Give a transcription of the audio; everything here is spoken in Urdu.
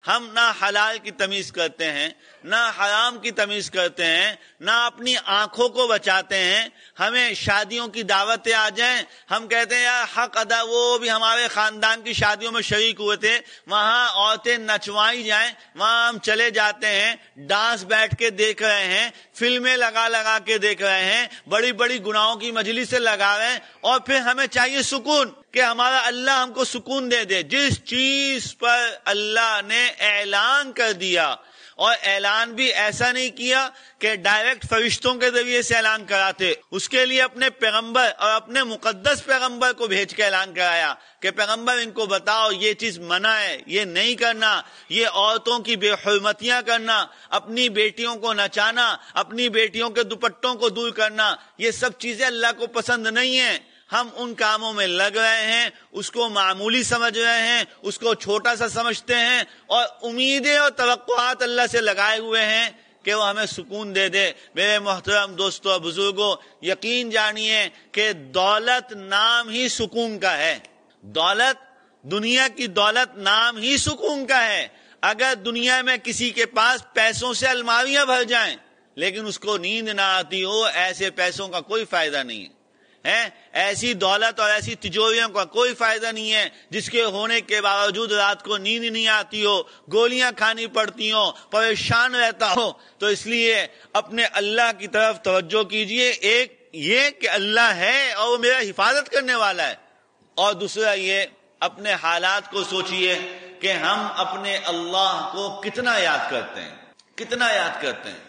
ہم نہ حلال کی تمیز کرتے ہیں، نہ حرام کی تمیز کرتے ہیں، نہ اپنی آنکھوں کو بچاتے ہیں۔ ہمیں شادیوں کی دعوتیں آ جائیں، ہم کہتے ہیں یار حق ادا، وہ بھی ہمارے خاندان کی شادیوں میں شریک ہوئے تھے، وہاں عورتیں نچوائی جائیں، وہاں ہم چلے جاتے ہیں، ڈانس بیٹھ کے دیکھ رہے ہیں، فلمیں لگا لگا کے دیکھ رہے ہیں، بڑی بڑی گناہوں کی مجلسیں لگا رہے ہیں، اور پھر ہمیں چاہیے سکون کہ ہمارا اللہ ہم کو سکون دے دے۔ جس چیز پر اللہ نے اعلان کر دیا، اور اعلان بھی ایسا نہیں کیا کہ ڈائریکٹ فرشتوں کے ذریعے سے اعلان کراتے، اس کے لیے اپنے پیغمبر اور اپنے مقدس پیغمبر کو بھیج کے اعلان کرایا کہ پیغمبر ان کو بتاؤ یہ چیز منع ہے، یہ نہیں کرنا، یہ عورتوں کی بے حرمتیاں کرنا، اپنی بیٹیوں کو نچانا، اپنی بیٹیوں کے دوپٹوں کو دور کرنا، یہ سب چیزیں اللہ کو پسند نہیں ہیں۔ ہم ان کاموں میں لگ رہے ہیں، اس کو معمولی سمجھ رہے ہیں، اس کو چھوٹا سا سمجھتے ہیں، اور امیدیں اور توقعات اللہ سے لگائے ہوئے ہیں کہ وہ ہمیں سکون دے دے۔ میرے محترم دوستوں اور بزرگوں، یقین جانیے کہ دولت نام ہی سکون کا ہے۔ دولت، دنیا کی دولت نام ہی سکون کا ہے۔ اگر دنیا میں کسی کے پاس پیسوں سے الماریاں بھر جائیں لیکن اس کو نیند نہ آتی ہو، ایسے پیسوں کا کوئی فائدہ نہیں ہے۔ ایسی دولت اور ایسی تجوریوں کا کوئی فائدہ نہیں ہے جس کے ہونے کے باوجود رات کو نیند نہیں آتی ہو، گولیاں کھانی پڑتی ہوں، پریشان رہتا ہو۔ تو اس لیے اپنے اللہ کی طرف توجہ کیجئے، ایک یہ کہ اللہ ہے اور وہ میرا حفاظت کرنے والا ہے، اور دوسرا یہ اپنے حالات کو سوچئے کہ ہم اپنے اللہ کو کتنا یاد کرتے ہیں، کتنا یاد کرتے ہیں۔